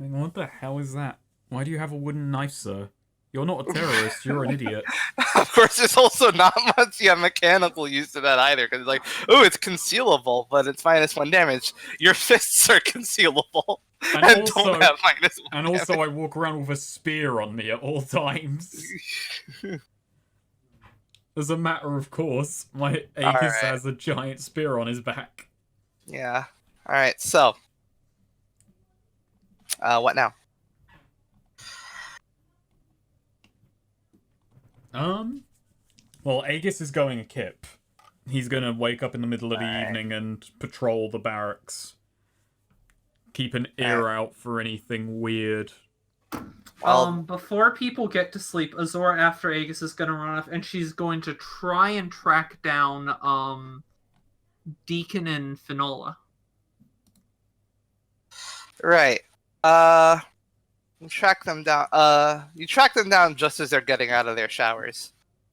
Hang on, what the hell is that? Why do you have a wooden knife, sir? You're not a terrorist, you're an idiot. Of course, there's also not much mechanical use to that either, because it's like, oh, it's concealable, but it's -1 damage. Your fists are concealable And and don't also, have -1 and also, damage. I walk around with a spear on me at all times. As a matter of course, my Aegis Alright, has a giant spear on his back. yeah. Alright, so, what now? Well, Aegis is going a kip. He's gonna wake up in the middle of the Alright, evening and patrol the barracks. Keep an alright. ear out for anything weird. Well, Before people get to sleep, Azora after Aegis is gonna run off, and she's going to try and track down Deacon and Finola. right. You track them down. You track them down just as they're getting out of their showers.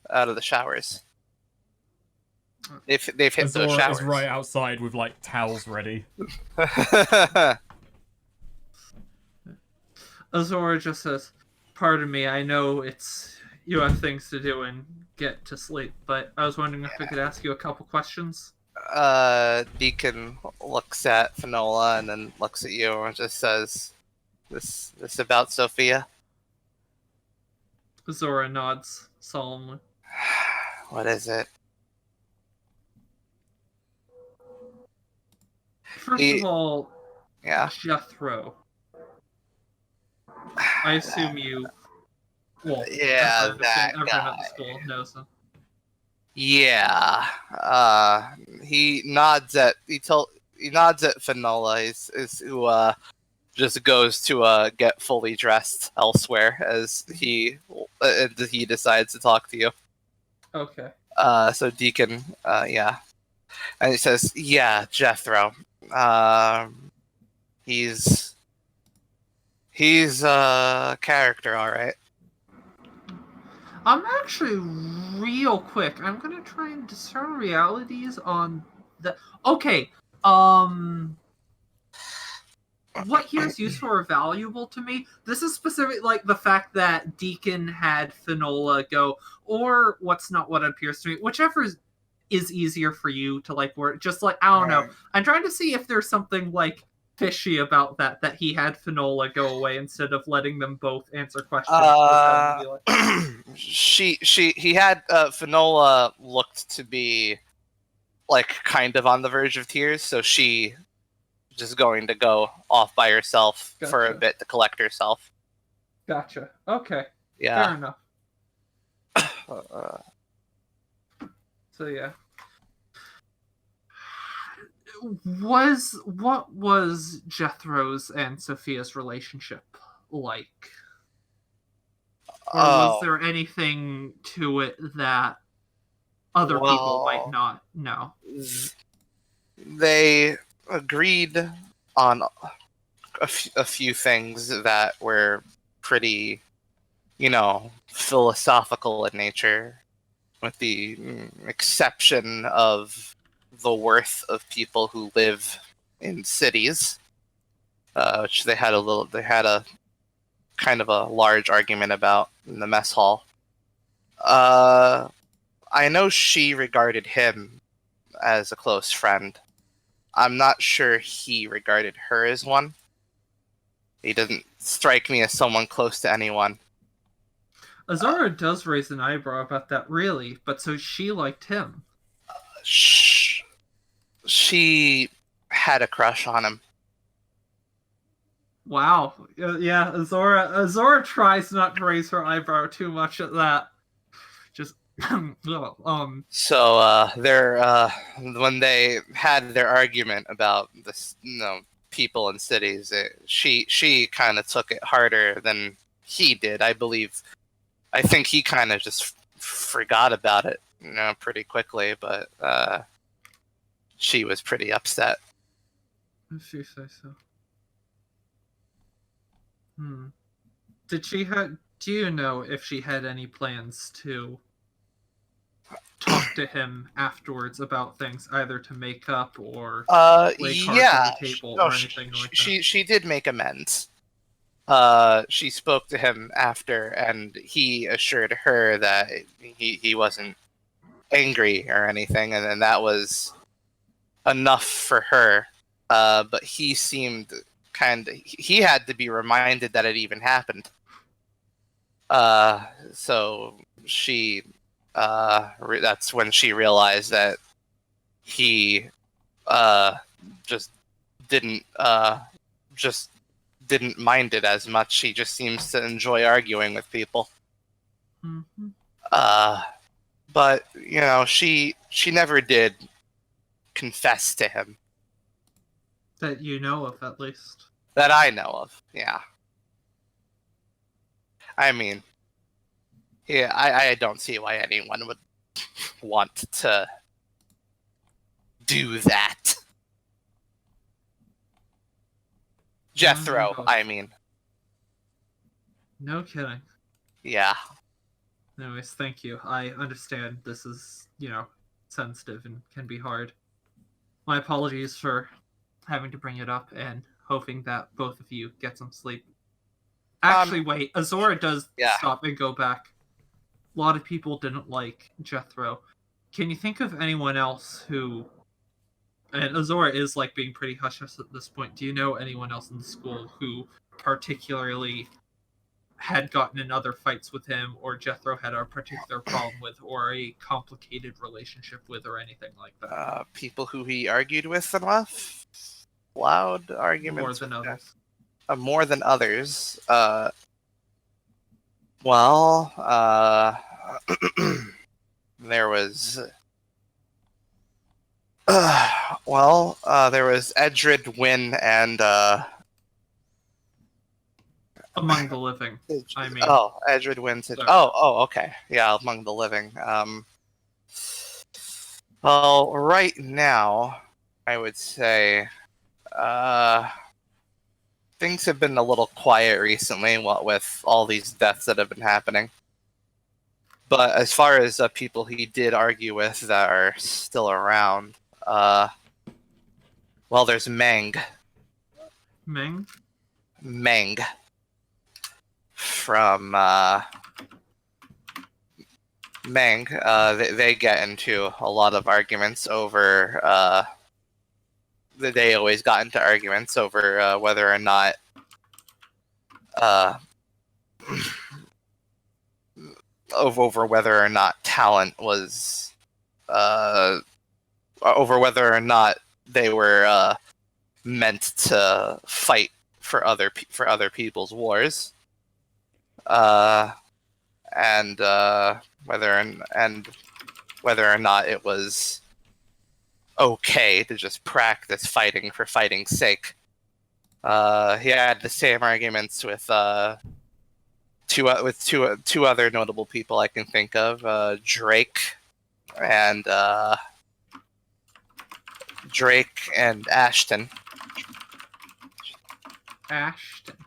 Out of the showers. They've hit those Azora showers. is right outside with like towels ready. Azora just says, "Pardon me, I know you have things to do and get to sleep, but I was wondering if I could ask you a couple questions." Deacon looks at Finola and then looks at you and just says, "This about Sophia?" Azora nods solemnly. What is it? First of all, Yeah. Jethro. I assume you. Well, Yeah, that everyone guy. at the school knows him. Yeah. He nods at Finola, who just goes to get fully dressed elsewhere as he decides to talk to you. Okay. So Deacon, yeah, and he says, "Yeah, Jethro. He's a character, all right." I'm actually real quick. I'm gonna try and discern realities on the. Okay. What here is useful or valuable to me? This is specific, like the fact that Deacon had Finola go, or what's not what appears to me, whichever is easier for you to like work. Just like I don't know. I'm trying to see if there's something like fishy about that he had Finola go away instead of letting them both answer questions. He had Finola looked to be like kind of on the verge of tears, so she just going to go off by herself for a bit to collect herself. Gotcha. Okay. Yeah. Fair enough. So yeah. What was Jethro's and Sophia's relationship like? Or was there anything to it that other people might not know? They agreed on a few things that were pretty, philosophical in nature, with the exception of the worth of people who live in cities, which they had a kind of a large argument about in the mess hall. I know she regarded him as a close friend. I'm not sure he regarded her as one. He doesn't strike me as someone close to anyone. Azora does raise an eyebrow about that, really, but so she liked him. She had a crush on him. Wow. Yeah, Azora tries not to raise her eyebrow too much at that. Just So when they had their argument about this, people in cities, she kind of took it harder than he did. I think he kind of just forgot about it, pretty quickly. But she was pretty upset. If you say so. Do you know if she had any plans to talk to him afterwards about things, either to make up or lay cards on the table or anything like that? She did make amends. she spoke to him after, and he assured her that he wasn't angry or anything, and then that was enough for her. But he seemed he had to be reminded that it even happened. So she, that's when she realized that he, just didn't, just didn't mind it as much. He just seems to enjoy arguing with people. Mm-hmm. But she never did confess to him That you know of, at least. that I know of. Yeah. I mean, yeah, I don't see why anyone would want to do that. Jethro, No. I mean. No kidding. Yeah. Anyways, thank you. I understand this is, sensitive and can be hard. My apologies for having to bring it up and hoping that both of you get some sleep. Actually, wait. Azora does stop and go back. A lot of people didn't like Jethro. Can you think of anyone else who... And Azora is being pretty hush-hush at this point. Do you know anyone else in the school who particularly had gotten in other fights with him, or Jethro had a particular problem with, or a complicated relationship with, or anything like that? People who he argued with enough? Loud arguments? More than others. More than others. Well, there was... there was Edred, Wynn, and... Among the living, I mean. Oh, Edred, Wynn... Oh, okay. Yeah, among the living. Well, right now, I would say... things have been a little quiet recently, what with all these deaths that have been happening. But as far as people he did argue with that are still around, well, there's Meng. Meng? Meng. From Meng. They get into a lot of arguments over... they always got into arguments over whether or not over whether or not talent was over whether or not they were meant to fight for other people's wars, and whether or not it was okay to just practice fighting for fighting's sake. He had the same arguments with two other notable people I can think of, Drake and Ashton. Ashton.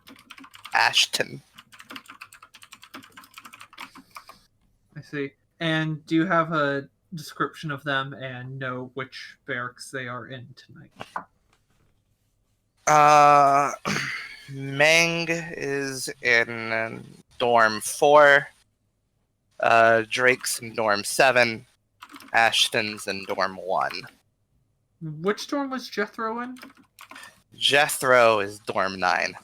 I see. And do you have a description of them and know which barracks they are in tonight? Meng is in dorm 4. Drake's in dorm 7. Ashton's in dorm 1. Which dorm was Jethro in? Jethro is dorm 9.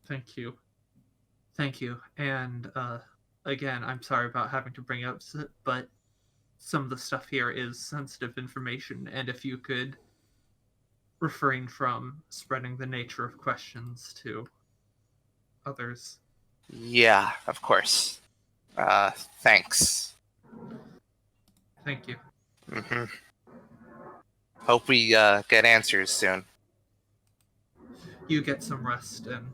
Thank you. And again, I'm sorry about having to bring up, but some of the stuff here is sensitive information, and if you could refrain from spreading the nature of questions to others. Yeah, of course. Thanks. Thank you. Mm-hmm. Hope we get answers soon. You get some rest, and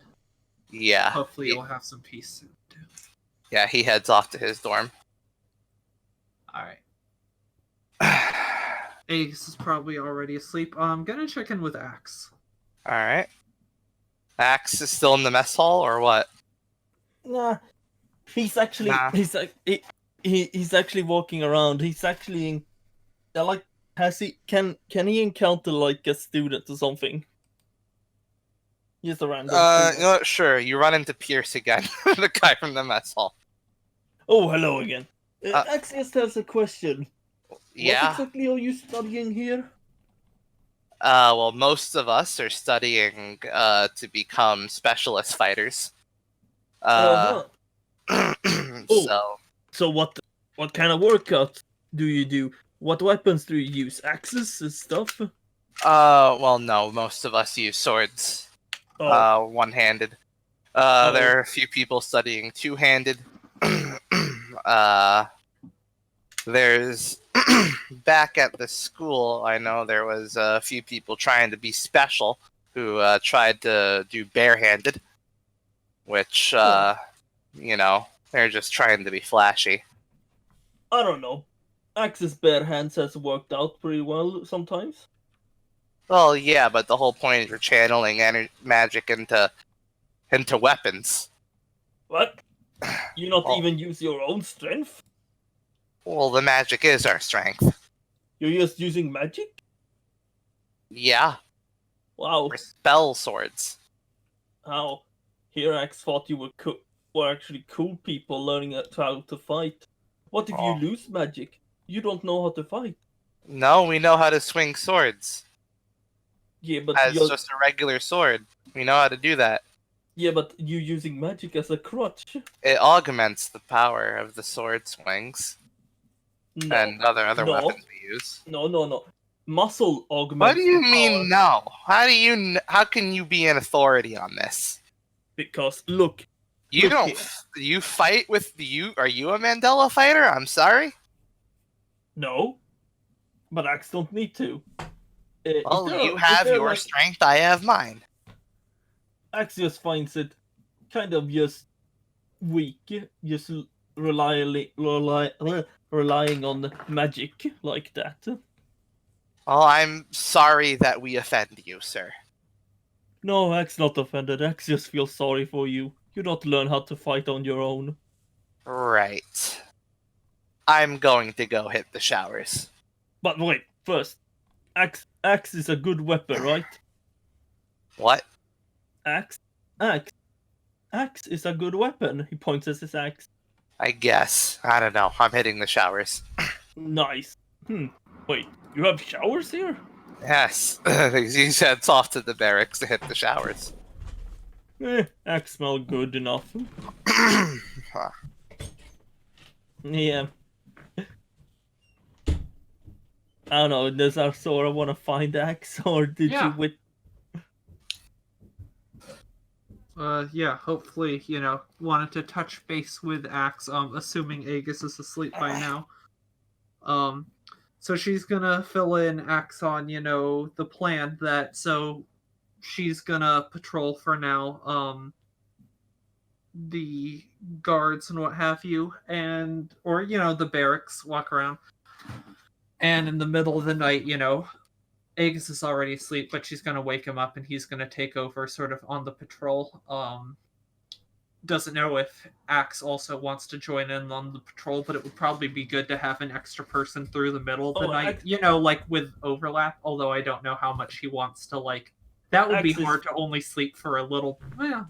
yeah, hopefully you'll have some peace soon, too. Yeah, he heads off to his dorm. Alright. Ace is probably already asleep. I'm gonna check in with Axe. Alright. Axe is still in the mess hall, or what? Nah. He's actually... He's actually walking around. He's actually... They're like Has he can he encounter like a student or something? Just a random student. You know what? Sure. You run into Pierce again, the guy from the mess hall. Oh, hello again. Uh, Axios has a question. Yeah. What exactly are you studying here? Well, most of us are studying to become specialist fighters. Uh-huh. So, So what kind of workout do you do? What weapons do you use? Axes and stuff? well, no, most of us use swords, Oh, one-handed. Oh. There are a few people studying two-handed. uh, there's back at the school, I know there was a few people trying to be special who tried to do barehanded, which you know, they're just trying to be flashy. I don't know. Axe's bare hands has worked out pretty well sometimes. Well, yeah, but the whole point is you're channeling magic into weapons. What? You not Oh. even use your own strength? Well, the magic is our strength. You're just using magic? Yeah, Wow. we're spell swords. How? Here Axe thought you were actually cool people learning how to fight. What if Oh. you lose magic? You don't know how to fight. No, we know how to swing swords Yeah, but as you're just a regular sword. We know how to do that. you using magic as a crutch. It augments the power of the sword swings No. and other No. weapons we use. No. Muscle augments. What do you the mean power. no? How can you be an authority on this? Because look, You Look don't. here. You fight with you. Are you a Mandela fighter? I'm sorry. no, but Axe don't need to. Well, you have your strength. I have mine. Axe just finds it kind of just weak, just relying on magic like that. Well, I'm sorry that we offend you, sir. No, Axe not offended. Axe just feels sorry for you. You don't learn how to fight on your own. Right. I'm going to go hit the showers. But wait, first, Axe is a good weapon, right? What? Axe is a good weapon. He points at his axe. I guess. I don't know. I'm hitting the showers. Nice. Wait, you have showers here? Yes. He heads off to the barracks to hit the showers. Axe smell good enough. Yeah. I don't know, does our Sora want to find Axe, or did Yeah. you with... Yeah, hopefully, wanted to touch base with Axe, assuming Aegis is asleep by now. So she's gonna fill in Axe on, the plan so she's gonna patrol for now, the guards and what have you, or the barracks, walk around. And in the middle of the night, Aegis is already asleep, but she's gonna wake him up and he's gonna take over sort of on the patrol. Doesn't know if Axe also wants to join in on the patrol, but it would probably be good to have an extra person through the middle of the night, like with overlap, although I don't know how much he wants to, that would be hard to only sleep for a little. Yeah.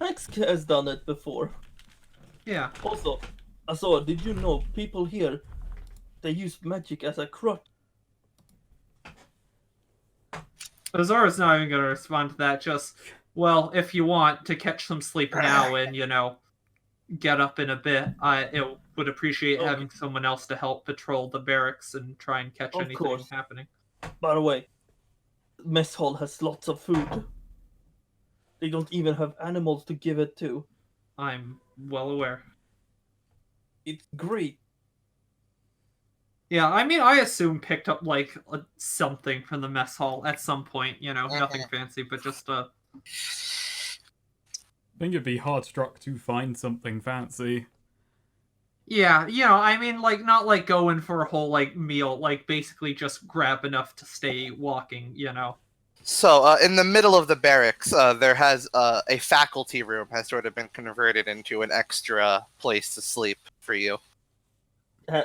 Axe has done it before. Yeah. Also, Azor, did you know people here, they use magic as a crutch? Azara's not even going to respond to that, just, well, if you want to catch some sleep now and, get up in a bit, I would appreciate having someone else to help patrol the barracks and try and catch anything happening. By the way, mess hall has lots of food. They don't even have animals to give it to. I'm well aware. It's great. Yeah, I mean, I assume picked up, something from the mess hall at some point, nothing fancy, but just, I think it'd be hard struck to find something fancy. Yeah, I mean, not, going for a whole, meal, basically just grab enough to stay walking, So, in the middle of the barracks, there has a faculty room has sort of been converted into an extra place to sleep for you.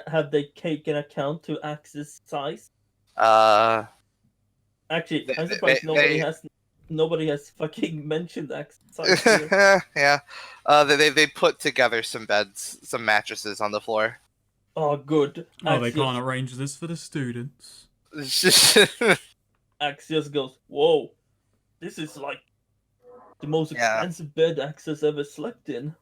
Have they taken account to Axe's size? Actually, I'm They- surprised they- nobody has fucking mentioned exercise here. yeah. They put together some beds, some mattresses on the floor. Oh, good. Oh, they can't arrange this for the students. Axe just goes, whoa, this is like the most Yeah. expensive bed Axe has ever slept in.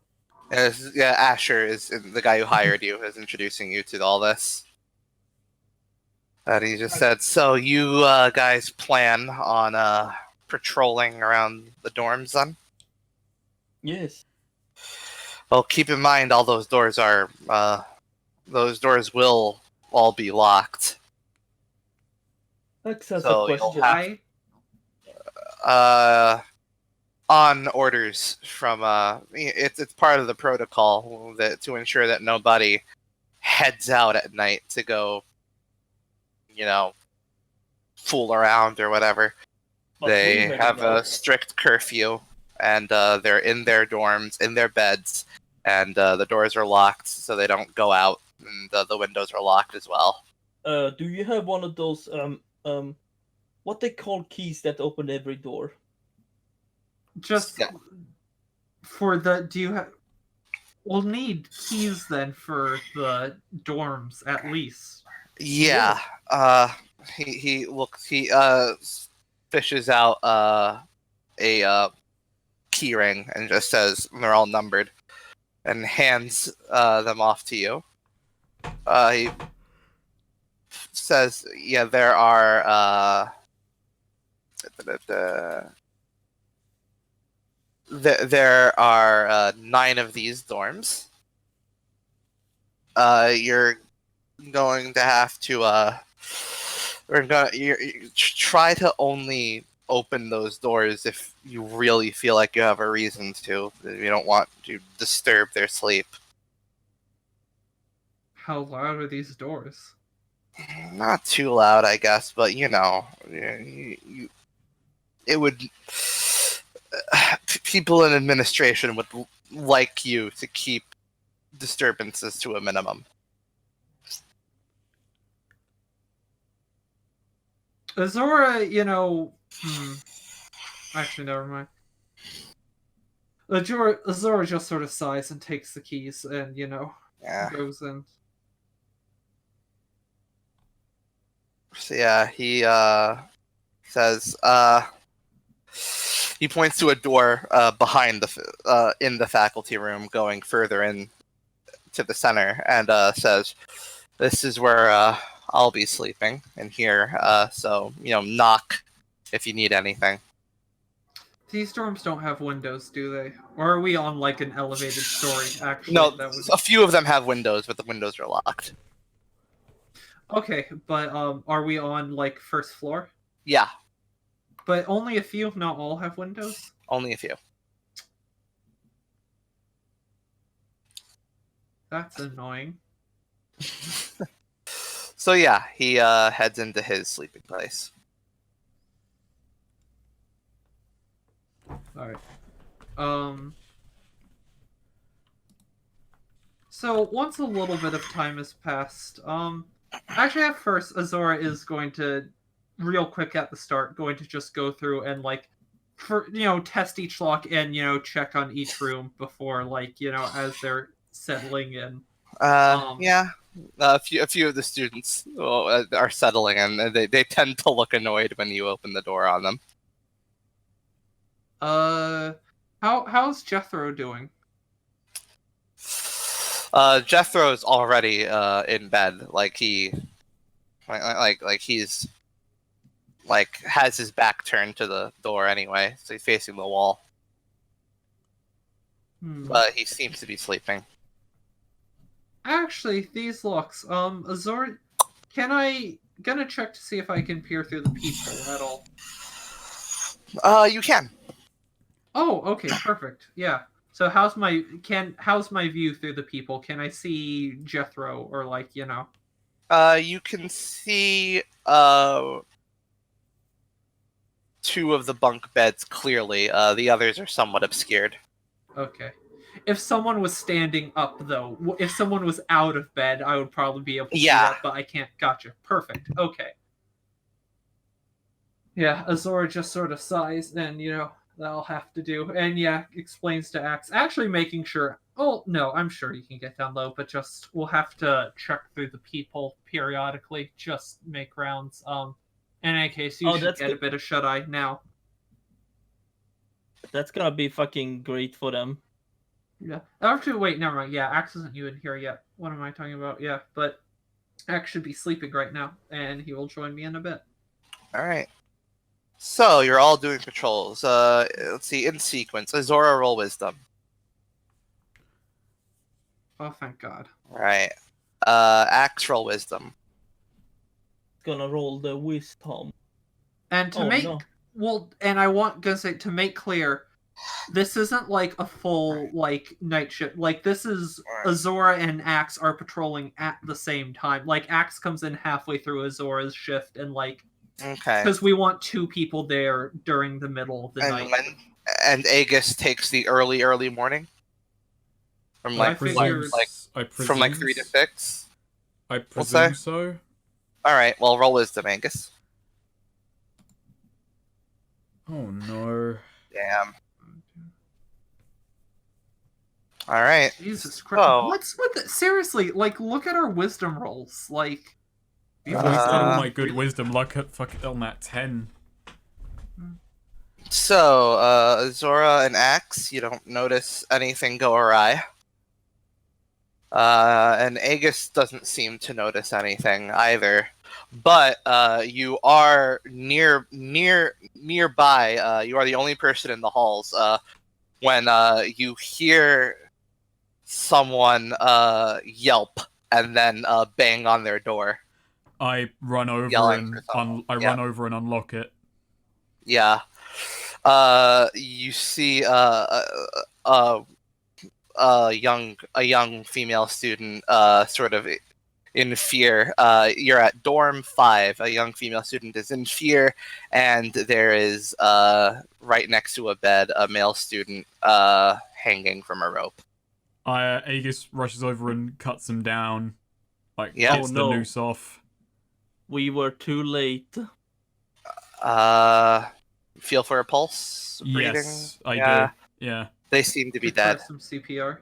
Yeah, Asher is the guy who hired you, is introducing you to all this. And he just said, so you guys plan on patrolling around the dorms then? Yes. Well, keep in mind all those doors will all be locked. Axe has So a you'll question. On orders from it's part of the protocol that to ensure that nobody heads out at night to go, fool around or whatever. But They we headed have a out. strict curfew, and they're in their dorms, in their beds, and the doors are locked so they don't go out, and the windows are locked as well. Do you have one of those what they call keys that open every door? Just Yeah. for the. Do you have? We'll need keys then for the dorms at least. Yeah. He looks. He fishes out a key ring and just says they're all numbered, and hands them off to you. He says, "Yeah, there are there are 9 of these dorms. You're going to have to you try to only open those doors if you really feel like you have a reason to. You don't want to disturb their sleep. How loud are these doors? Not too loud, I guess, but it would. People in administration would like you to keep disturbances to a minimum. Azora, actually, never mind. Azora just sort of sighs and takes the keys and, Yeah. goes in. So yeah, he says he points to a door behind in the faculty room, going further in to the center, and says, "This is where I'll be sleeping in here. So knock if you need anything." These dorms don't have windows, do they? Or are we on like an elevated story? Actually, No, that would... a few of them have windows, but the windows are locked. Okay, but are we on like first floor? Yeah, But only a few, not all, have windows. only a few. That's annoying. So yeah, he heads into his sleeping place. All right. So once a little bit of time has passed, actually at first Azora is going to, real quick at the start, going to just go through and test each lock and check on each room before as they're settling in. Yeah, a few of the students are settling, and they tend to look annoyed when you open the door on them. How's Jethro doing? Jethro's already in bed, like he's has his back turned to the door anyway, so he's facing the wall. But he seems to be sleeping. Actually, these locks, Azor, gonna check to see if I can peer through the people at all. You can. Oh, okay, perfect. Yeah. So how's my view through the people? Can I see Jethro or You can see 2 of the bunk beds clearly. The others are somewhat obscured. Okay. If someone was standing up, though, if someone was out of bed, I would probably be able to see that, but I can't. Gotcha. Perfect. Okay. Yeah, Azora just sort of sighs, and that'll have to do. And yeah, explains to Axe, actually making sure. Oh no, I'm sure you can get down low, but just we'll have to check through the people periodically. Just make rounds. In any case, you should that's get a bit of shut eye now. That's gonna be fucking great for them. Yeah. Actually, wait, never mind. Yeah, Axe isn't even here yet. What am I talking about? Yeah, but Axe should be sleeping right now, and he will join me in a bit. All right. So you're all doing patrols. Let's see, in sequence. Azora, roll wisdom. Oh, thank God. All right. Axe, roll wisdom. Gonna roll the wisdom. And to Oh, make no. and gonna say to make clear, this isn't like a full like night shift. Like this is Azora and Axe are patrolling at the same time. Like Axe comes in halfway through Azora's shift, and like Okay. because we want 2 people there during the middle of the night. And Aegis takes the early morning. From Well, like I figured- from like 3 to 6. I We'll say. presume so. All right. Well, roll wisdom, Angus. Oh no. Damn. All right. Jesus Christ! So- What's with it? Seriously, like look at our wisdom rolls. Like, I've wasted all Uh, my good wisdom. Luck at fucking on that 10. So, Azora and Axe, you don't notice anything go awry. And Aegis doesn't seem to notice anything either. But you are nearby. You are the only person in the halls. When you hear someone yelp and then bang on their door. I run over Yelling and for someone. run over and unlock it. Yeah. You see a young female student sort of in fear. You're at dorm 5. A young female student is in fear, and there is right next to a bed a male student hanging from a rope. Aegis rushes over and cuts him down. Like, Yeah. gets Oh, the no. noose off. We were too late. Feel for a pulse? Breathing? Yes, I Yeah. do. Yeah. They seem to be try dead. some CPR.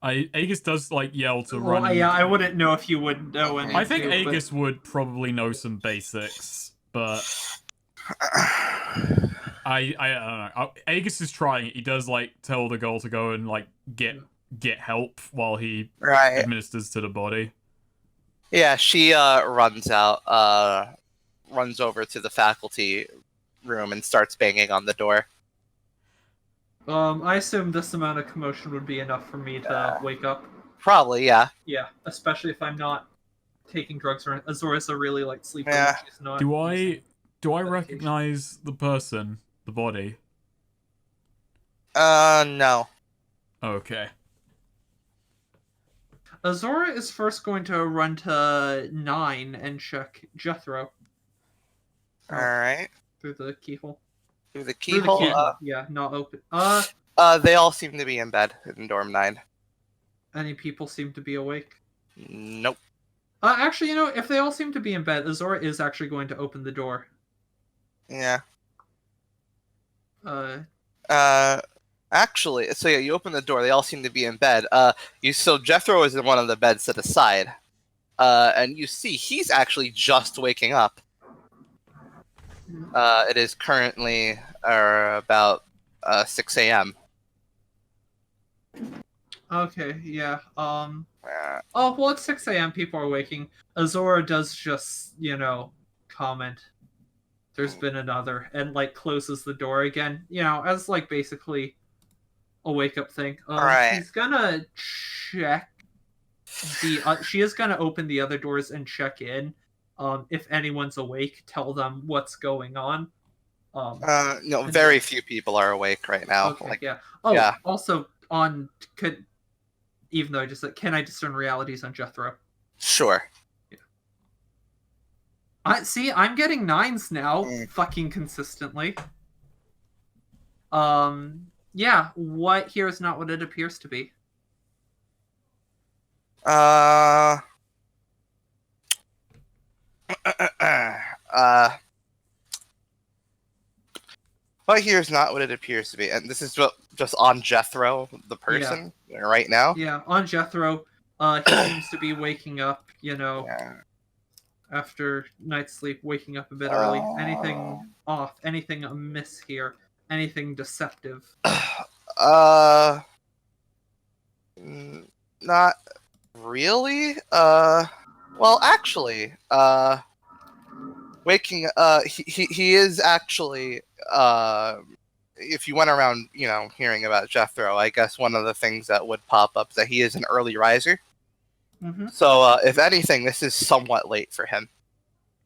Aegis does like yell to Well, run. yeah, I wouldn't know if you would know any. I think too, but- Aegis would probably know some basics, but I don't know. Aegis is trying it. He does like tell the girl to go and like get help while he Right. administers to the body. Yeah, she runs out, runs over to the faculty room and starts banging on the door. I assume this amount of commotion would be enough for me to wake up. Probably, yeah. Yeah, especially if I'm not taking drugs or Azora's a really like sleeper. Yeah. When she's not Do using- I medication. recognize the person, the body? No. Okay. Azora is first going to run to 9 and check Jethro. Alright. Through the keyhole. Through the Through the keyhole? keyhole. Yeah, not open. They all seem to be in bed in dorm 9. Any people seem to be awake. Nope. Actually, if they all seem to be in bed, Azora is actually going to open the door. Yeah. Uh, Actually, so yeah, you open the door, they all seem to be in bed. So Jethro is in one of the beds to the side. And you see he's actually just waking up. It is currently about 6 a.m. okay, yeah. Uh, Oh, well, it's 6 a.m. People are waking. Azora does just, comment. There's been another, and like closes the door again. As like basically a wake up thing. Alright. She's gonna check the. She is gonna open the other doors and check in. If anyone's awake, tell them what's going on. no, very few people are awake right now. Okay, Like, yeah. Oh, yeah. also even though I just said, can I discern realities on Jethro? sure. I'm getting 9s now, Mm. fucking consistently. Yeah, what here is not what it appears to be. What here is not what it appears to be, and this is just on Jethro, the person, right now. Yeah, on Jethro, he seems to be waking up, Yeah. after night's sleep, waking up a bit early. Oh. Anything off? Anything amiss here? Anything deceptive? Not really. Well, actually, waking. He is actually. If you went around, hearing about Jethro, I guess one of the things that would pop up is that he is an early riser. Mm-hmm. So, if anything, this is somewhat late for him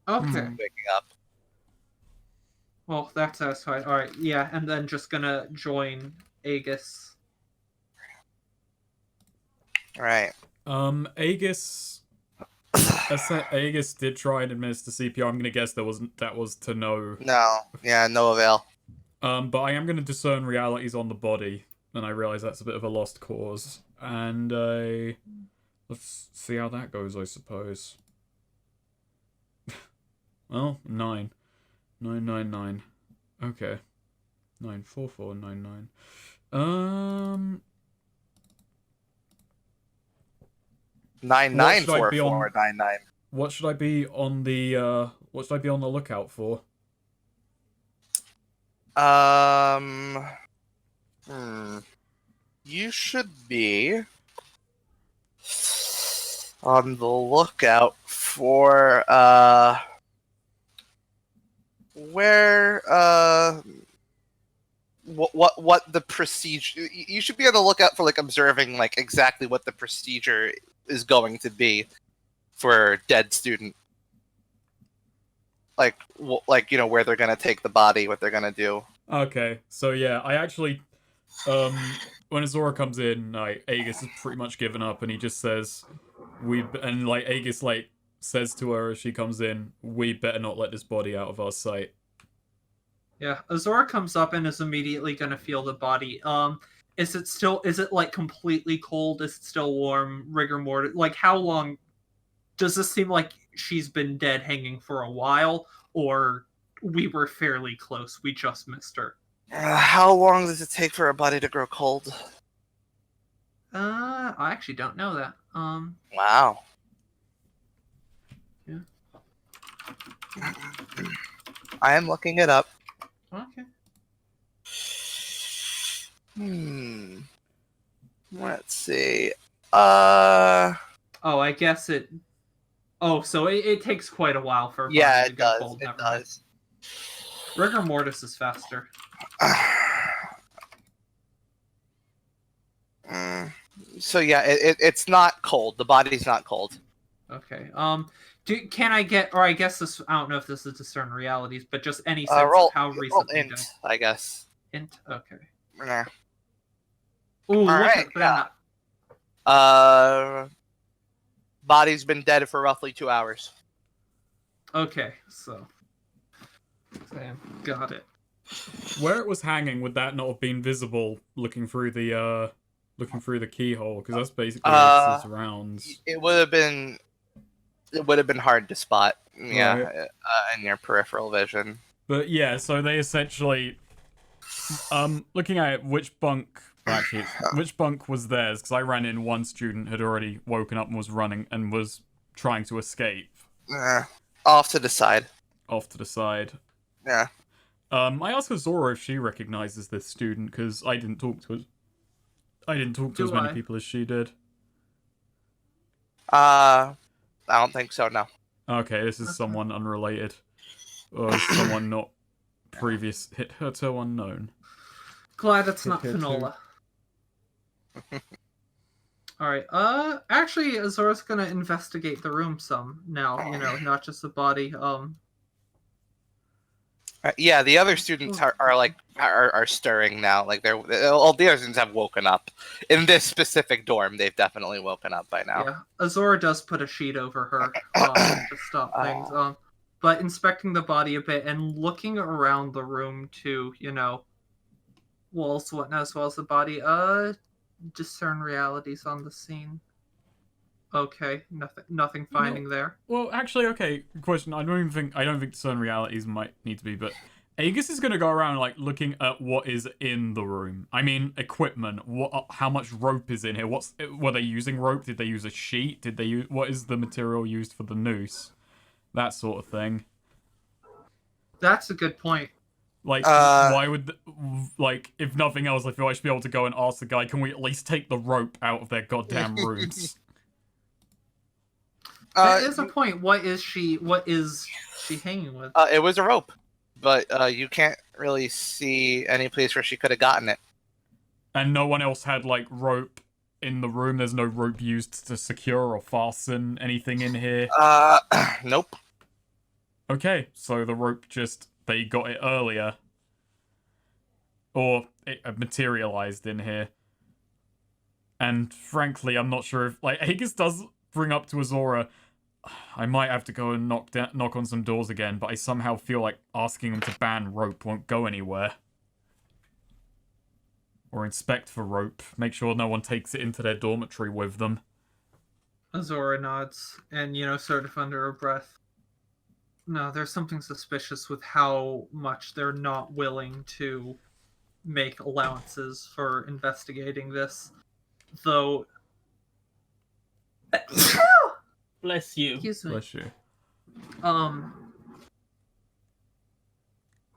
Okay. waking up. Well, that's satisfied. All right. Yeah, and then just gonna join Aegis. Right. Aegis. Aegis did try and administer CPR. I'm gonna guess that was to no. No. Yeah. No avail. But I am gonna discern realities on the body, and I realize that's a bit of a lost cause. And let's see how that goes, I suppose. Well, 9. 999. Okay. 94499. 994499. What should I be on the lookout for? You should be on the lookout for where what the procedure. You should be on the lookout for observing exactly what the procedure is going to be for a dead student. Where they're gonna take the body, what they're gonna do. Okay, so yeah, I actually, when Azora comes in, Aegis is pretty much given up, and he just says, Aegis says to her as she comes in, we better not let this body out of our sight. Yeah, Azora comes up and is immediately gonna feel the body. Is it completely cold? Is it still warm? Rigor mortis? How long? Does this seem like she's been dead hanging for a while, or we were fairly close, we just missed her? How long does it take for a body to grow cold? I actually don't know that. Wow. Yeah. I am looking it up. Okay. Let's see. Oh, I guess it. Oh, so it takes quite a while for a body to get cold. It does. Rigor mortis is faster. So yeah, it's not cold. The body's not cold. Okay. Can I get, or I guess this, I don't know if this is discern realities, but just any sense Roll of how recently int, I guess. Int? Okay. Nah. Ooh, look Alright, at that. Body's been dead for roughly 2 hours. Okay, so. Got it. Where it was hanging, would that not have been visible looking through the keyhole? Because that's basically its surrounds. It would have been hard to spot, yeah, right. In your peripheral vision. But yeah, so they essentially, looking at it, which bunk was theirs? Because I ran in, one student had already woken up and was running and was trying to escape. Off to the side. Off to the side. Yeah. I asked Azora if she recognizes this student because I didn't talk to as many people as she did. I don't think so. No. Okay, this is someone unrelated, or someone not previous. Hit her toe unknown. Glad it's not Finola. Alright, actually, Azora's gonna investigate the room some now, not just the body, Yeah, the other students are stirring now. All the other students have woken up. In this specific dorm, they've definitely woken up by now. Yeah, Azora does put a sheet over her to stop things. But inspecting the body a bit and looking around the room too, walls, whatnot, as well as the body. Discern realities on the scene. Okay, nothing finding there. Well, actually, okay. Question: I don't think discern realities might need to be, but Aegis is gonna go around like looking at what is in the room. I mean, equipment. How much rope is in here? Were they using rope? Did they use a sheet? Did they use what is the material used for the noose? That sort of thing. That's a good point. Like, why would like if nothing else, I feel I should be able to go and ask the guy, can we at least take the rope out of their goddamn rooms? That is a point. What is she hanging with? It was a rope, but you can't really see any place where she could have gotten it. And no one else had like rope in the room. There's no rope used to secure or fasten anything in here. Nope. Okay, so the rope they got it earlier. Or it materialized in here. And frankly, I'm not sure if like Aegis does bring up to Azora, I might have to go and knock on some doors again, but I somehow feel like asking them to ban rope won't go anywhere. Or inspect for rope. Make sure no one takes it into their dormitory with them. Azora nods and, sort of under her breath. No, there's something suspicious with how much they're not willing to make allowances for investigating this. Though... Bless you. Excuse me. Bless you.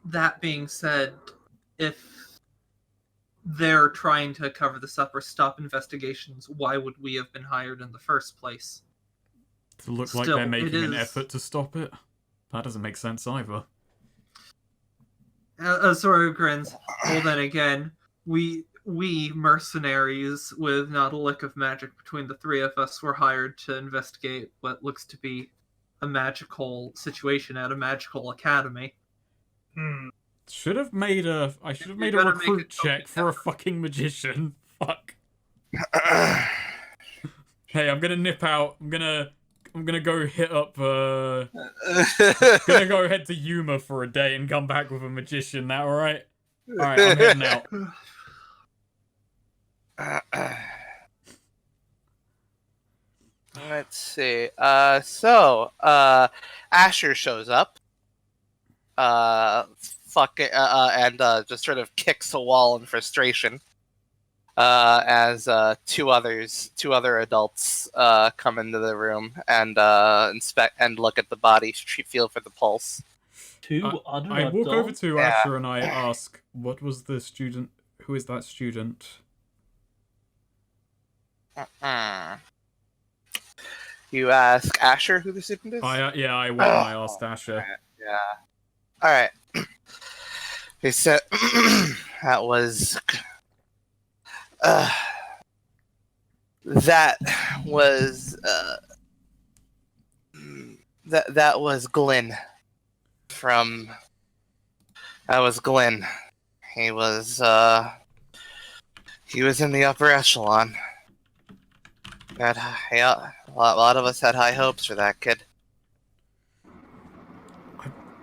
That being said, if they're trying to cover this up or stop investigations, why would we have been hired in the first place? To look like they're making an effort to stop it? That doesn't make sense either. Azora grins. Well, then again, we mercenaries with not a lick of magic between the three of us were hired to investigate what looks to be a magical situation at a magical academy. I should have made a recruit check for a fucking magician. Fuck. Hey, I'm gonna nip out. I'm gonna go hit up. Gonna go head to Yuma for a day and come back with a magician. That all right? All right, I'm heading out. Let's see. Asher shows up. And just sort of kicks the wall in frustration. As two other adults come into the room and inspect and look at the body, feel for the pulse. I walk over to Asher and I ask, "What was the student? Who is that student?" You ask Asher who the student is? I went and I asked Asher. Yeah. All right. He said that was Glenn Glenn. He was in the upper echelon. A lot of us had high hopes for that kid.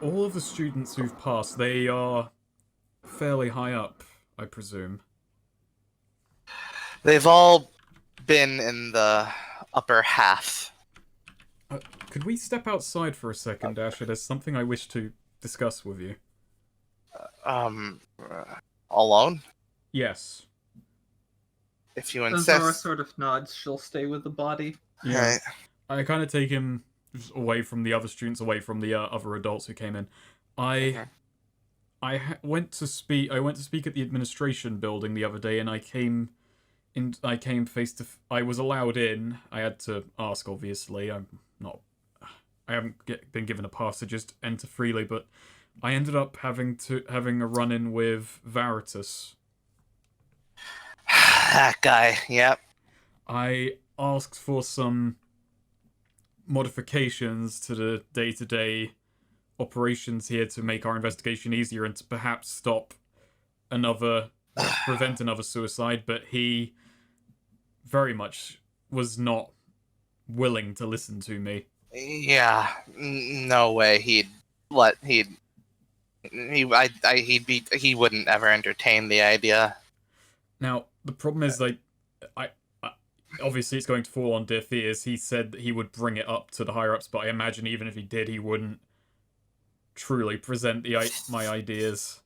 All of the students who've passed, they are fairly high up, I presume. They've all been in the upper half. Could we step outside for a second, Asher? There's something I wish to discuss with you. Alone? Yes. If you insist. Azora sort of nods. She'll stay with the body. Yeah. Right. I kind of take him away from the other students, away from the other adults who came in. I went to speak at the administration building the other day, and I came face to. I was allowed in. I had to ask, obviously. I haven't been given a pass to just enter freely, but I ended up having a run-in with Veritas. That guy. Yep. I asked for some modifications to the day-to-day operations here to make our investigation easier and to perhaps prevent another suicide, but he very much was not willing to listen to me. Yeah, no way he wouldn't ever entertain the idea. Now, the problem is, like, obviously it's going to fall on deaf ears. He said that he would bring it up to the higher-ups, but I imagine even if he did, he wouldn't truly present my ideas.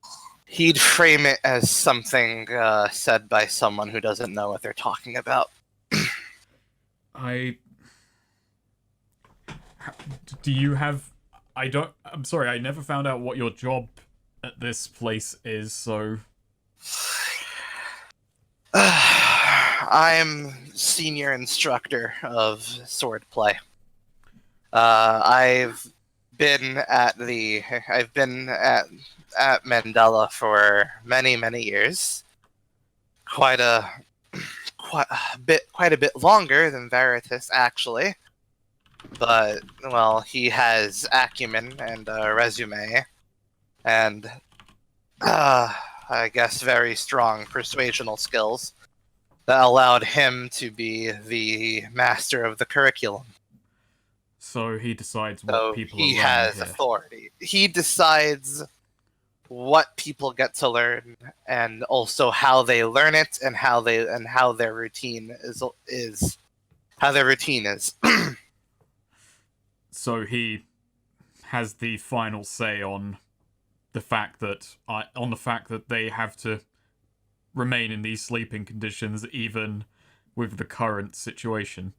He'd frame it as something said by someone who doesn't know what they're talking about. Do you have... I'm sorry, I never found out what your job at this place is, so... I'm senior instructor of swordplay. I've been at Mandela for many years. Quite a bit longer than Veritas, actually. But well, he has acumen and a resume, and I guess very strong persuasional skills that allowed him to be the master of the curriculum. So he decides what So people he are learning has here. authority. He decides what people get to learn, and also how they learn it, and how their routine is. How their routine is. So he has the final say on the fact that they have to remain in these sleeping conditions even with the current situation.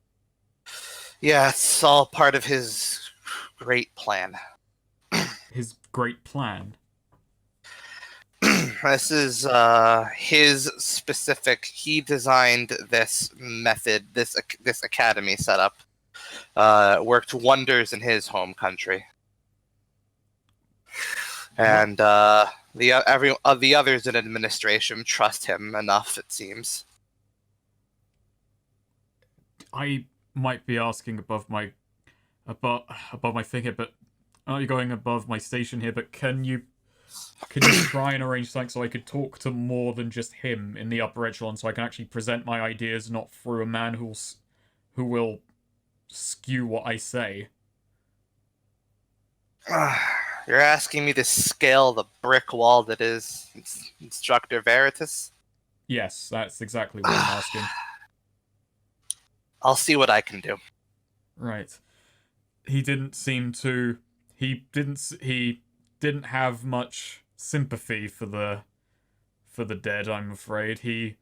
Yeah, it's all part of his great plan. His great plan. This is his specific. He designed this method, this academy setup. Worked wonders in his home country, and the others in administration trust him enough. It seems. I might be asking above my thing here, but are you going above my station here? But can you try and arrange something so I could talk to more than just him in the upper echelon, so I can actually present my ideas not through a man who will skew what I say? You're asking me to scale the brick wall that is Instructor Veritas? Yes, that's exactly what I'm asking. I'll see what I can do. Right. He didn't have much sympathy for the dead, I'm afraid. He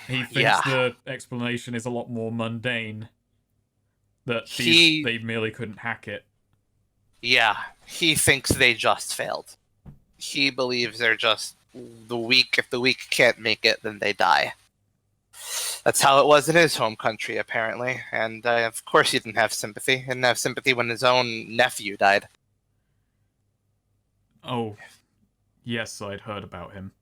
thinks the explanation is a lot more mundane. That they merely couldn't hack it. Yeah, he thinks they just failed. He believes they're just the weak. If the weak can't make it, then they die. That's how it was in his home country, apparently. And of course he didn't have sympathy. He didn't have sympathy when his own nephew died. Oh, yes, I'd heard about him.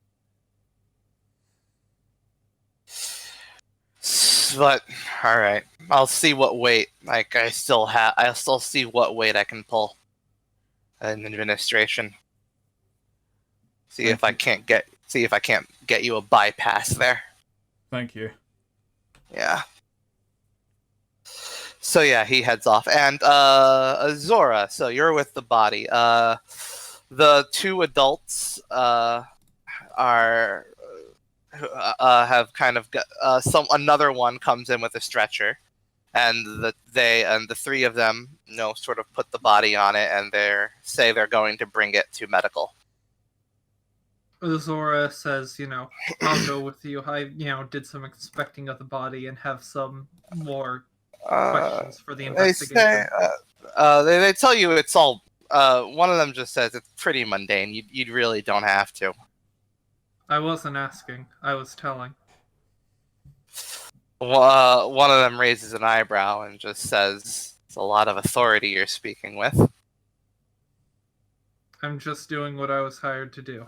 But all right, I'll see what weight. I'll still see what weight I can pull in administration. See if I can't get you a bypass there. Thank you. Yeah. So yeah, he heads off, and Azora. So you're with the body. The two adults have kind of got, another one comes in with a stretcher, and the three of them, sort of put the body on it, and they're going to bring it to medical. Zora says, I'll go with you. I, did some inspecting of the body and have some more questions for the investigation. They tell you it's all. One of them just says it's pretty mundane. You really don't have to. I wasn't asking. I was telling. One of them raises an eyebrow and just says, "It's a lot of authority you're speaking with." I'm just doing what I was hired to do.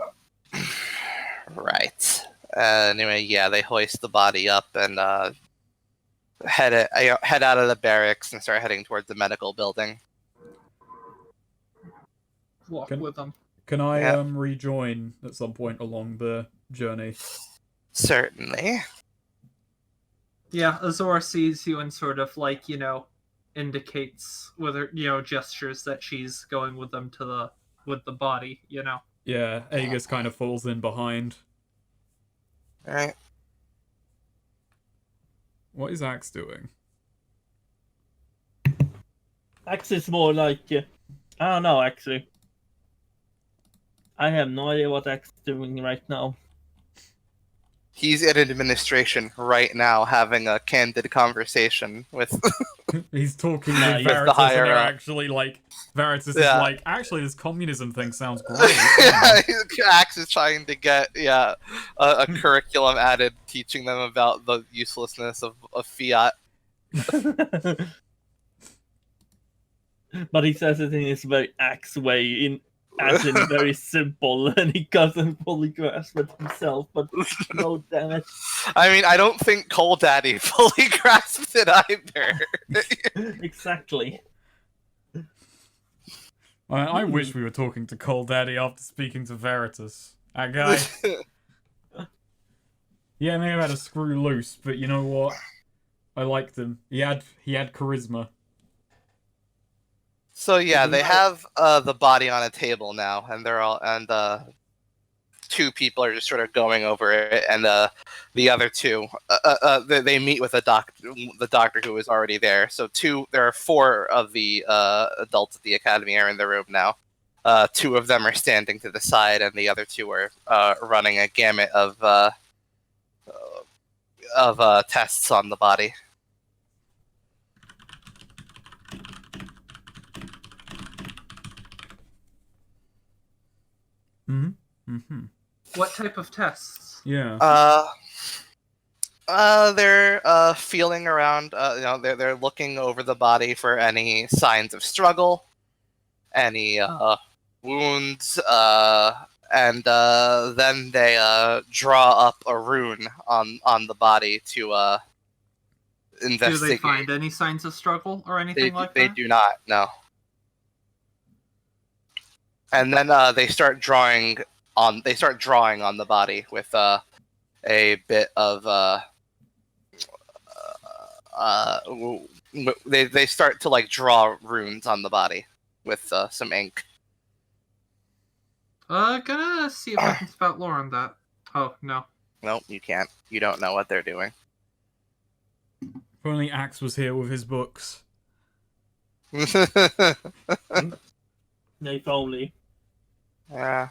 Right. Anyway, yeah, they hoist the body up and head out of the barracks and start heading towards the medical building. Walk with them. Can I rejoin at some point along the journey? Certainly. Yeah, Azora sees you and sort of indicates with her, gestures that she's going with them with the body, Yeah, Aegis kind of falls in behind. Alright. What is Axe doing? Axe is more like... I don't know, actually. I have no idea what Axe is doing right now. He's in administration right now, having a candid conversation with. He's talking Nah, with with the Veritas, and higher they're up. actually like, Veritas is Yeah. like, actually, this communism thing sounds great. Axe is trying to get a curriculum added, teaching them about the uselessness of fiat. But he says it in his very Axe way, as in very simple, and he doesn't fully grasp it himself. But no, damn it! I mean, I don't think Coal Daddy fully grasped it either. Exactly. I wish we were talking to Coal Daddy after speaking to Veritas. That guy. Yeah, may have had a screw loose, but you know what? I liked him. He had charisma. So yeah, they have the body on a table now, and they're all two people are just sort of going over it, and the other two they meet with the doctor who is already there. So there are four of the adults at the academy are in the room now. Two of them are standing to the side, and the other two are running a gamut of tests on the body. Mm-hmm. What type of tests? Yeah. They're feeling around. They're looking over the body for any signs of struggle, any wounds, and then they draw up a rune on the body to investigate. Do they find any signs of struggle or anything like They that? do not. No. And then they start drawing on. They start drawing on the body with a bit of they start to like draw runes on the body with some ink. Gonna see if I can spout lore on that. Oh no. Nope, you can't. You don't know what they're doing. If only Axe was here with his books. If only. Yeah.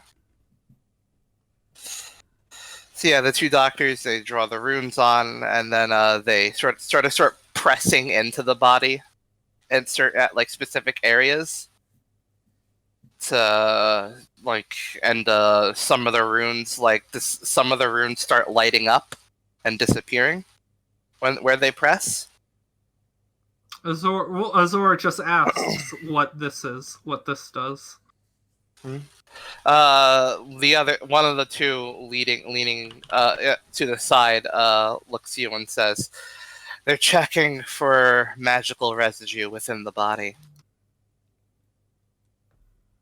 So yeah, the two doctors, they draw the runes on, and then they start pressing into the body, and at like specific areas. To like, and some of the runes, some of the runes start lighting up and disappearing where they press. Azor just asks what this is, what this does. The other one of the two leaning to the side looks at you and says, "They're checking for magical residue within the body."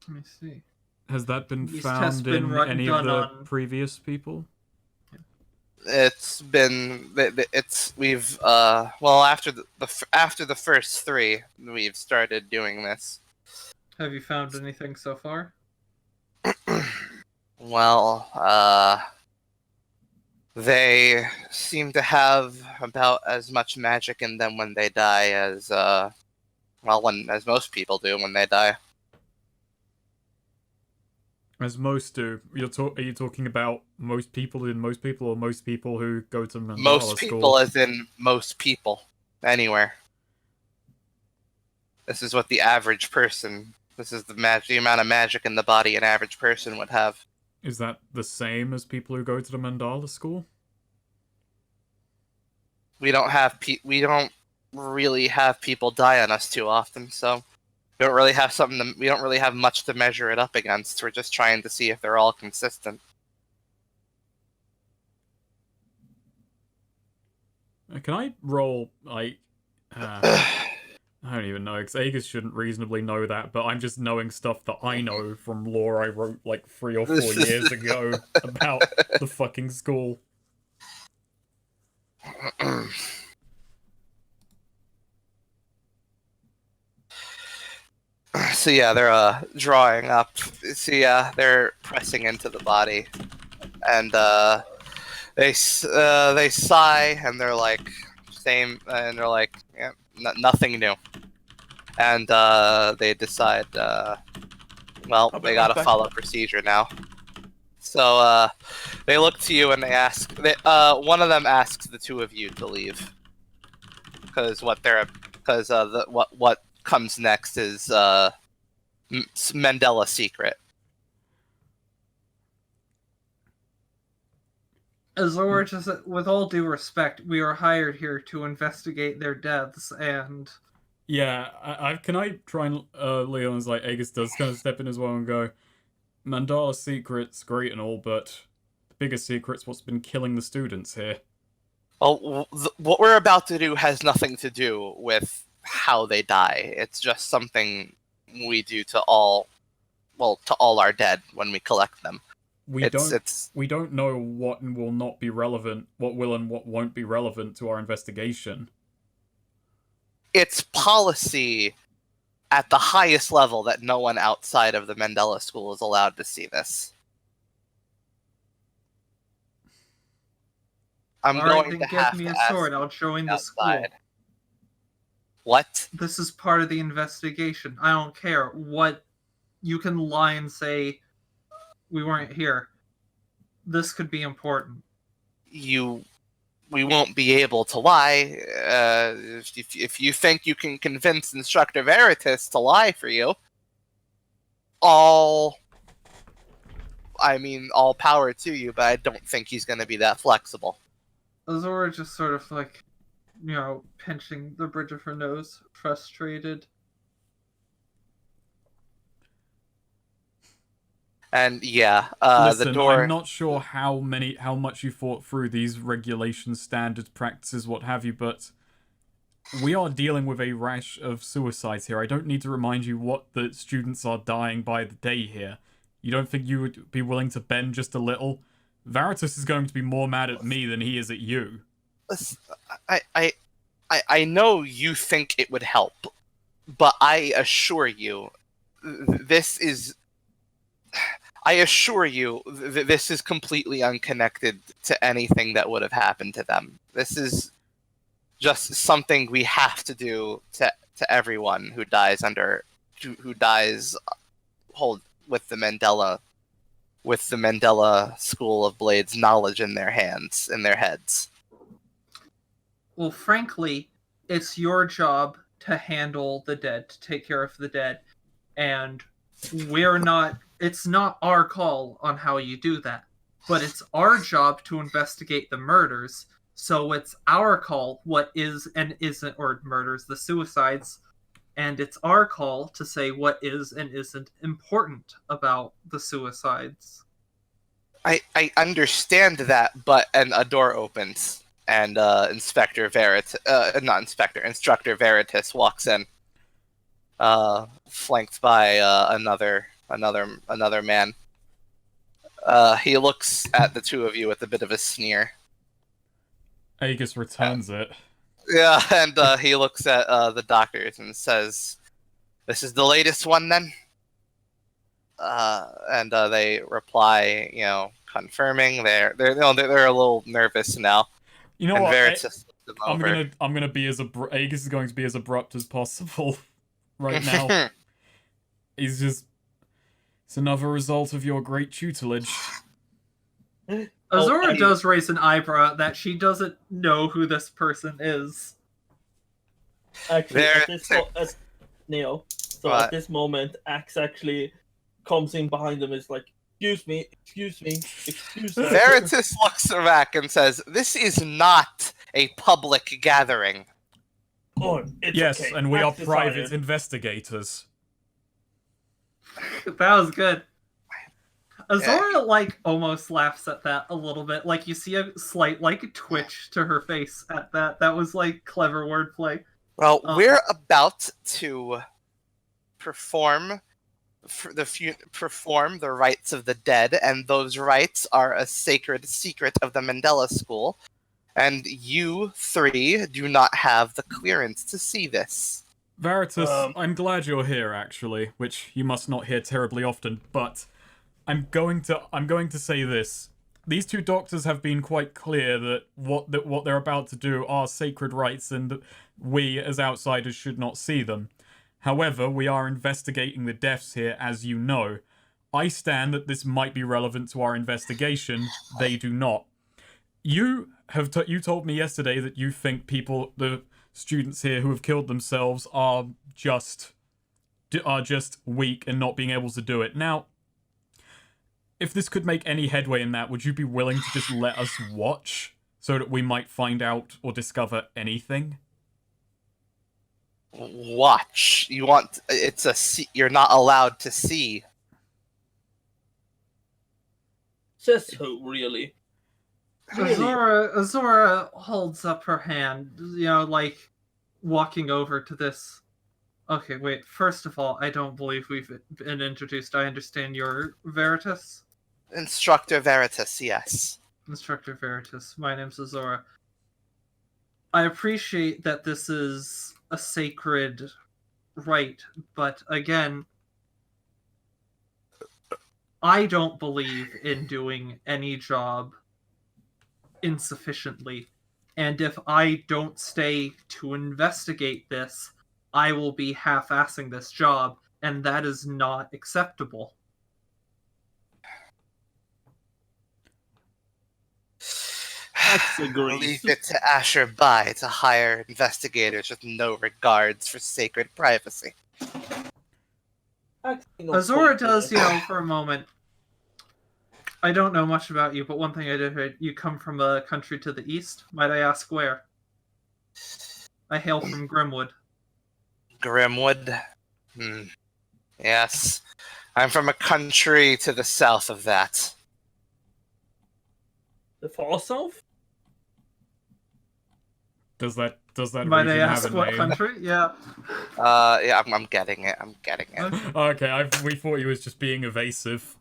Let me see. Has that been These tests found been in run- any of done the on- previous people? It's been we've after the first three we've started doing this. Have you found anything so far? Well, they seem to have about as much magic in them when they die as as most people do when they die. As most do. Are you talking about most people or most people who go to Mandala Most people, school? as in most people, anywhere. This is what the average person. This is the amount of magic in the body an average person would have. Is that the same as people who go to the Mandala school? We don't really have people die on us too often, so we don't really have we don't really have much to measure it up against. We're just trying to see if they're all consistent. Can I roll, like... I don't even know, because Aegis shouldn't reasonably know that, but I'm just knowing stuff that I know from lore I wrote, like, 3 or 4 years ago about the fucking school. So yeah, they're drawing up. So yeah, they're pressing into the body, and they sigh, and they're like, same, and they're like, yeah, nothing new. And they decide, they gotta follow procedure now. So they look to you and they ask. One of them asks the two of you to leave because what comes next is Mandela secret. Azor, just with all due respect, we are hired here to investigate their deaths, and Yeah, can I try and Leon's like Aegis does kind of step in as well and go, Mandala secret's great and all, but the biggest secret's what's been killing the students here. Well, what we're about to do has nothing to do with how they die. It's just something we do to all our dead when we collect them. We don't know what will not be relevant, what will and what won't be relevant to our investigation. It's policy at the highest level that no one outside of the Mandela School is allowed to see this. I'm going to have give me to a sword. ask I'll join the outside. school. What? This is part of the investigation. I don't care what you can lie and say. We weren't here. This could be important. We won't be able to lie. If you think you can convince Instructor Veritas to lie for you, all power to you, but I don't think he's going to be that flexible. Azora just sort of like, pinching the bridge of her nose, frustrated. And yeah, Listen, the door. I'm not sure how much you thought through these regulations, standards, practices, what have you, but we are dealing with a rash of suicides here. I don't need to remind you what the students are dying by the day here. You don't think you would be willing to bend just a little? Veritas is going to be more mad at me than he is at you. I know you think it would help, but I assure you, this is completely unconnected to anything that would have happened to them. This is just something we have to do to everyone who dies with the Mandela School of Blades knowledge in their heads. Well, frankly, it's your job to handle the dead, to take care of the dead, and it's not our call on how you do that, but it's our job to investigate the murders, so it's our call what is and isn't, or murders, the suicides, and it's our call to say what is and isn't important about the suicides. I understand that, but a door opens, and Instructor Veritas walks in, flanked by another man. He looks at the two of you with a bit of a sneer. Aegis returns it. Yeah, and he looks at the doctors and says, "This is the latest one, then?" And they reply, confirming. They're a little nervous now. You know and what? Veritas looks them over. I'm gonna be Aegis is going to be as abrupt as possible right now. It's another result of your great tutelage. Azora does raise an eyebrow that she doesn't know who this person is. Actually, at this moment, Axe actually comes in behind them. Is like, excuse me. Veritas looks back and says, "This is not a public gathering." Oh, it's yes, okay. and we are Axe private decided. investigators. That was good. Azora, almost laughs at that a little bit. You see a slight, twitch to her face at that. That was, clever wordplay. Well, we're about to perform the rites of the dead, and those rites are a sacred secret of the Mandela School, and you three do not have the clearance to see this. Veritas, I'm glad you're here, actually, which you must not hear terribly often, but I'm going to say this. These two doctors have been quite clear that what they're about to do are sacred rites, and we, as outsiders, should not see them. However, we are investigating the deaths here, as you know. I stand that this might be relevant to our investigation. They do not. You have you told me yesterday that you think the students here who have killed themselves are just weak and not being able to do it. Now, if this could make any headway in that, would you be willing to just let us watch so that we might find out or discover anything? Watch. You want you're not allowed to see. Says who, really? Really? Azora holds up her hand, like walking over to this. Okay, wait. First of all, I don't believe we've been introduced. I understand you're Veritas? Instructor Veritas, yes. Instructor Veritas. My name's Azora. I appreciate that this is a sacred rite, but again, I don't believe in doing any job insufficiently. And if I don't stay to investigate this, I will be half-assing this job, and that is not acceptable. Axe agrees. Leave it to Asher Bai to hire investigators with no regards for sacred privacy. Azora does, for a moment. I don't know much about you, but one thing I did hear, you come from a country to the east. Might I ask where? I hail from Grimwood. Grimwood? Yes. I'm from a country to the south of that. The far south? Does that Might I region have ask a what name? country? Yeah. Yeah, I'm getting it. Okay, we thought he was just being evasive.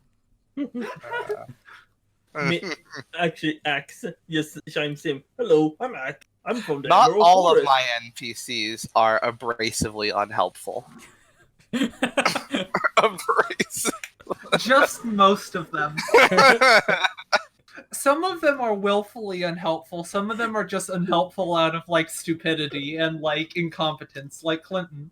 Actually, Axe just chimes in. Hello, I'm Axe. I'm from the Not Emerald all Forest. of my NPCs are abrasively unhelpful. Abrasive. Just most of them. Some of them are willfully unhelpful. Some of them are just unhelpful out of, stupidity and, incompetence, like Clinton.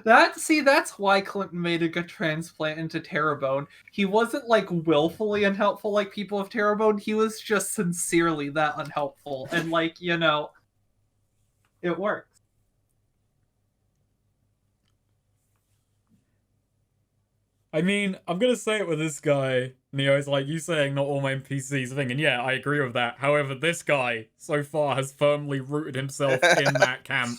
That's why Clinton made a good transplant into Terrebone. He wasn't, willfully unhelpful like people of Terrebone. He was just sincerely that unhelpful. And, it works. I mean, I'm gonna say it with this guy, Neo. It's like you saying not all my NPCs are thing, and yeah, I agree with that. However, this guy so far has firmly rooted himself in that camp.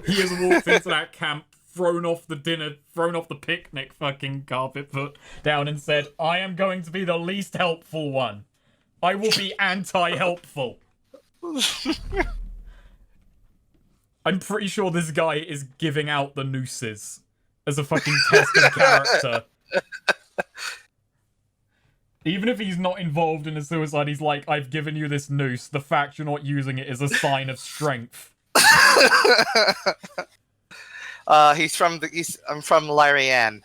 He has walked into that camp, thrown off the picnic fucking carpet put down, and said, "I am going to be the least helpful one. I will be anti-helpful." I'm pretty sure this guy is giving out the nooses as a fucking test of character. Even if he's not involved in a suicide, he's like, I've given you this noose. The fact you're not using it is a sign of strength. I'm from Larian.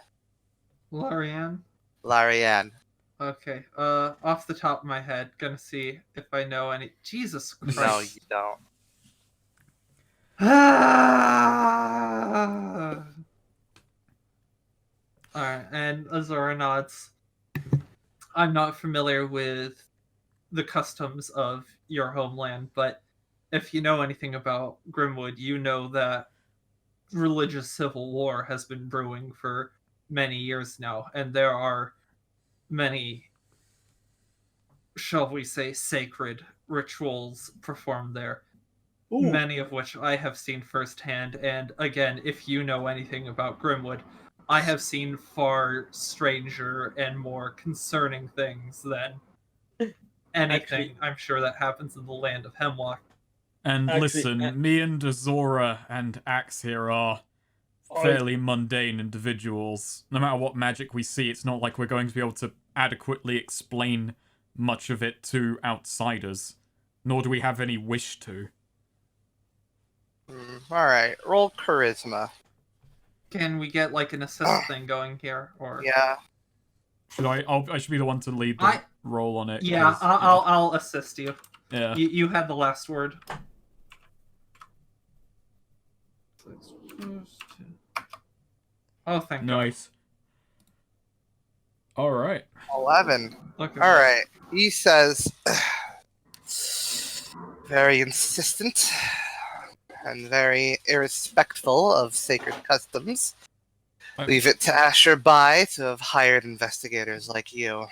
Larian? Okay. Off the top of my head, gonna see if I know any. Jesus Christ. No, you don't. Alright, and Azora nods. I'm not familiar with the customs of your homeland, but if you know anything about Grimwood, you know that religious civil war has been brewing for many years now, and there are many, shall we say, sacred rituals performed there. Ooh. Many of which I have seen firsthand, and again, if you know anything about Grimwood, I have seen far stranger and more concerning things than anything I'm sure that happens in the land of Hemlock. And listen, me and Azora and Axe here are fairly mundane individuals. No matter what magic we see, it's not like we're going to be able to adequately explain much of it to outsiders. Nor do we have any wish to. Alright, roll charisma. Can we get an assist thing going here, or Yeah. Should I should be the one to lead the roll on it. Yeah, I'll assist you. Yeah. You had the last word. Oh, thank Nice. All right. 11. God. Look at All that. right. He says, very insistent and very irrespectful of sacred customs. Leave it to Asher Bai to have hired investigators like you.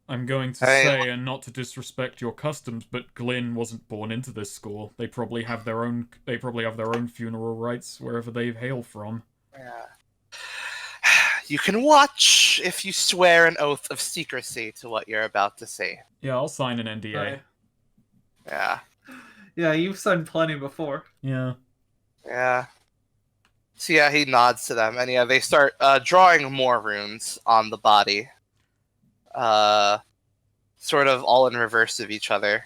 I'm going to Hey. say, and not to disrespect your customs, but Glyn wasn't born into this school. They probably have their own. They probably have their own funeral rites wherever they hail from. Yeah. You can watch if you swear an oath of secrecy to what you're about to say. Yeah, I'll sign an NDA. Right. Yeah. Yeah, you've said plenty before. Yeah. Yeah. So yeah, he nods to them, and yeah, they start drawing more runes on the body. Sort of all in reverse of each other.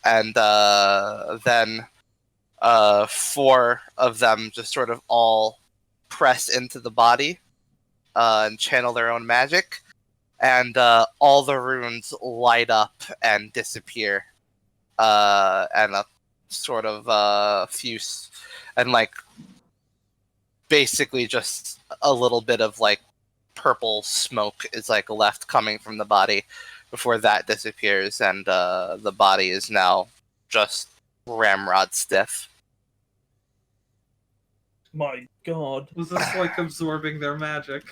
And then 4 of them just sort of all press into the body and channel their own magic. And all the runes light up and disappear. And a sort of fuse. And like basically just a little bit of like purple smoke is like left coming from the body before that disappears, and the body is now just ramrod stiff. My God. Was this like absorbing their magic?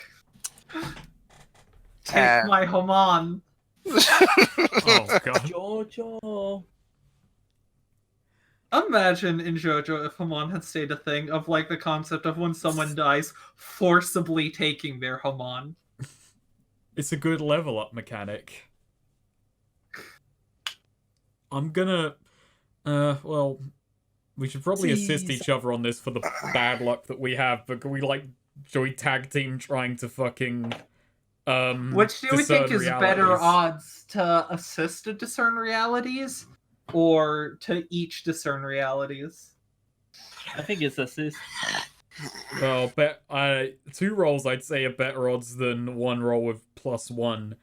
Take And- my Haman. Oh god. Jojo. Imagine in JoJo if Haman had stayed a thing of like the concept of when someone dies, forcibly taking their Haman. It's a good level up mechanic. I'm gonna. Well, we should probably assist Jeez. each other on this for the bad luck that we have. But can we like join tag team trying to fucking Which do we think discern is better realities? odds to assist to discern realities or to each discern realities? I think it's assist. Well, 2 rolls I'd say are better odds than 1 roll with +1,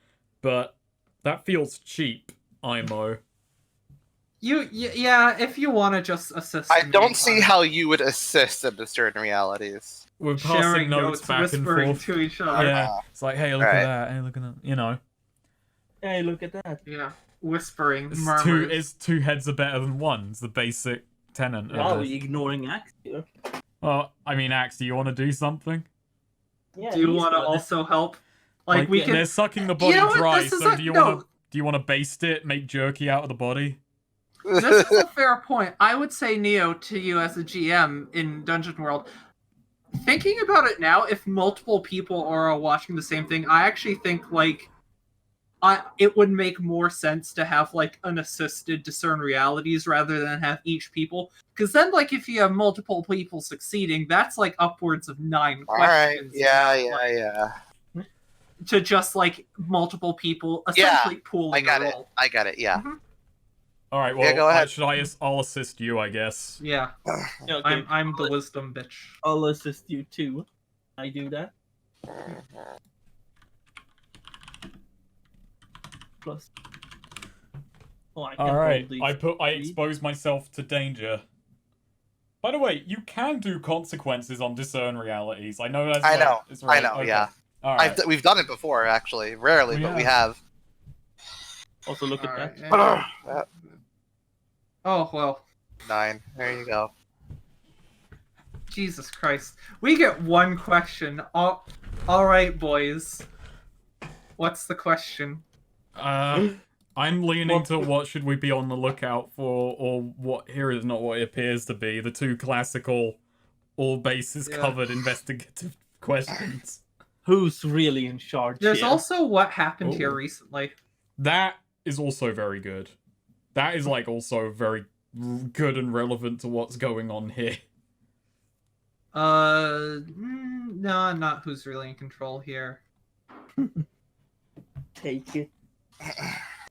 but that feels cheap, IMO. Yeah, if you want to just assist. I in don't the see meantime. how you would assist in certain realities. We're passing Sharing notes notes, back and whispering forth. to each other. Yeah, it's like, hey, look Right. at that. Hey, look at that. You know, Hey, look at that. Yeah, whispering, it's murmurs. two heads are better than one. It's the basic tenet. Wow, Of we this. ignoring Axe here. Well, I mean, Axe, do you want to do something? Yeah, Do you he's want to got also help? Like we can. They're sucking the body You know what? dry. This is So a- do you no. want to? Do you want to baste it, make jerky out of the body? This is a fair point. I would say, Neo, to you as a GM in Dungeon World, thinking about it now, if multiple people are watching the same thing, I actually think like it would make more sense to have like an assisted discern realities rather than have each people. Because then, like, if you have multiple people succeeding, that's like upwards of 9 All right. questions. Yeah, now, yeah, like, yeah. To just like multiple people Yeah, essentially pooling I got a it. roll. I got it. Yeah. All right. Well, Yeah, go ahead. I'll assist you, I guess. Yeah, Yeah, okay. I'm the wisdom bitch. I'll assist you too. I do that. Plus. Oh, I can All right. roll these. I expose myself to danger. By the way, you can do consequences on discern realities. I know that's. I like- know, It's I right. know, Okay. yeah. All right. We've done it before, actually. Rarely, We but we have. have. Also, look at Alright, that. yeah. Yeah, Oh well. 9. There you go. Jesus Christ. We get one question. All right, boys. What's the question? I'm leaning What- to what should we be on the lookout for, or what here is not what it appears to be. The 2 classical, all bases Yeah. covered investigative questions. Who's really in charge There's here? also what happened here Ooh. recently. That is also very good. That is like also very good and relevant to what's going on here. No, not who's really in control here. Take it.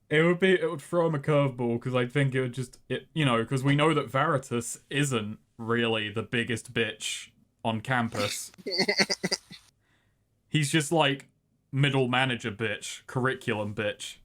It would throw him a curveball because I think it would just because we know that Veritas isn't really the biggest bitch on campus. He's just like middle manager bitch, curriculum bitch.